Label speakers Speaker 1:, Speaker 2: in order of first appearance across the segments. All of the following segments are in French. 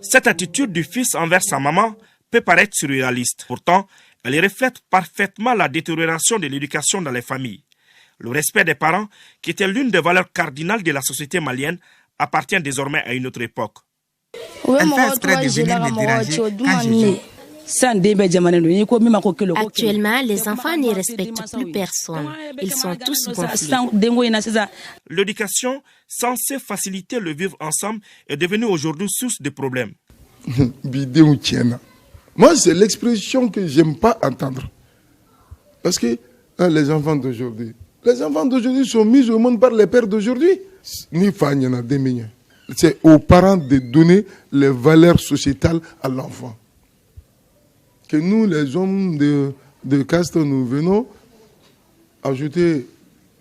Speaker 1: Cette attitude du fils envers sa maman peut paraître surréaliste. Pourtant, elle reflète parfaitement la détérioration de l'éducation dans les familles. Le respect des parents, qui était l'une des valeurs cardinales de la société malienne, appartient désormais à une autre époque.
Speaker 2: Elle fait exprès de venir me déranger quand je joue.
Speaker 3: Actuellement, les enfants ne respectent plus personne. Ils sont tous gonflés.
Speaker 1: L'éducation, censée faciliter le vivre ensemble, est devenue aujourd'hui source de problèmes.
Speaker 4: Moi, c'est l'expression que j'aime pas entendre. Parce que les enfants d'aujourd'hui sont mis au monde par les pères d'aujourd'hui. C'est aux parents de donner les valeurs sociétales à l'enfant. Que nous, les hommes de caste, nous venons ajouter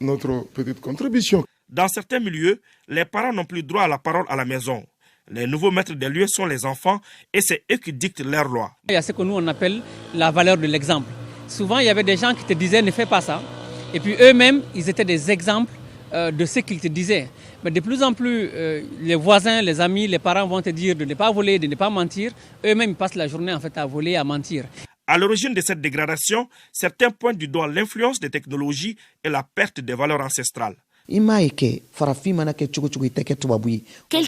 Speaker 4: notre petite contribution.
Speaker 1: Dans certains milieux, les parents n'ont plus droit à la parole à la maison. Les nouveaux maîtres des lieux sont les enfants et c'est eux qui dictent leurs lois.
Speaker 5: Il y a ce que nous on appelle la valeur de l'exemple. Souvent, il y avait des gens qui te disaient ne fais pas ça. Et puis eux-mêmes, ils étaient des exemples de ce qu'ils te disaient. Mais de plus en plus, les voisins, les amis, les parents vont te dire de ne pas voler, de ne pas mentir. Eux-mêmes, ils passent la journée en fait à voler, à mentir.
Speaker 1: À l'origine de cette dégradation, certains pointent du doigt l'influence des technologies et la perte des valeurs ancestrales.
Speaker 3: Quel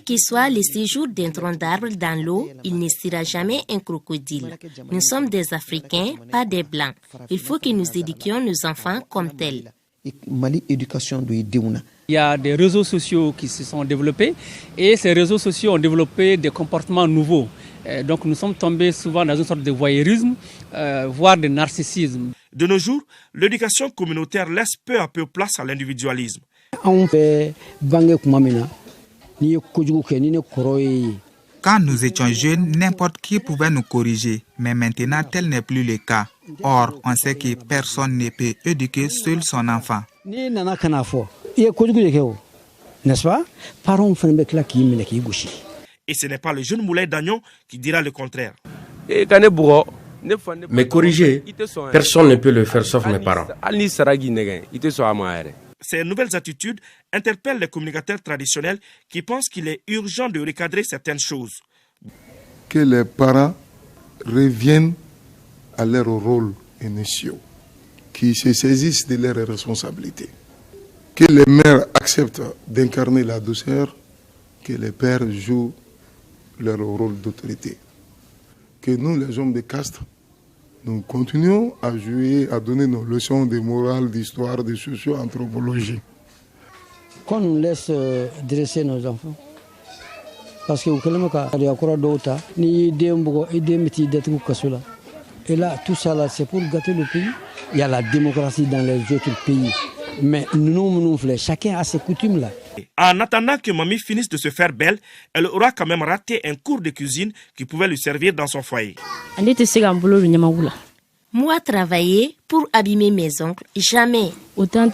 Speaker 3: que soit le séjour d'un tronc d'arbre dans l'eau, il ne sera jamais un crocodile. Nous sommes des Africains, pas des Blancs. Il faut que nous éduquions nos enfants comme tels.
Speaker 5: Il y a des réseaux sociaux qui se sont développés et ces réseaux sociaux ont développé des comportements nouveaux. Donc nous sommes tombés souvent dans une sorte de voyeurisme, voire de narcissisme.
Speaker 1: De nos jours, l'éducation communautaire laisse peu à peu place à l'individualisme.
Speaker 2: Quand
Speaker 6: nous étions jeunes, n'importe qui pouvait nous corriger, mais maintenant tel n'est plus le cas. Or, on sait que personne ne peut éduquer seul son enfant.
Speaker 2: N'est-ce pas?
Speaker 1: Et ce n'est pas le jeune Moulay Dagnon qui dira le contraire.
Speaker 7: Mais corriger, personne ne peut le faire sauf mes parents.
Speaker 1: Ces nouvelles attitudes interpellent les communicateurs traditionnels qui pensent qu'il est urgent de recadrer certaines choses.
Speaker 4: Que les parents reviennent à leur rôle initiaux, qu'ils se saisissent de leurs responsabilités. Que les mères acceptent d'incarner la douceur, que les pères jouent leur rôle d'autorité. Que nous, les hommes de caste, nous continuons à jouer, à donner nos leçons de morale, d'histoire, de socio-anthropologie.
Speaker 2: Quand on laisse dresser nos enfants, parce que et là, tout ça là, c'est pour gâter le pays. Il y a la démocratie dans les autres pays. Mais nous, chacun a ses coutumes là.
Speaker 1: En attendant que mamie finisse de se faire belle, elle aura quand même raté un cours de cuisine qui pouvait lui servir dans son foyer.
Speaker 3: Moi, travailler pour abîmer mes oncles, jamais.
Speaker 8: Autant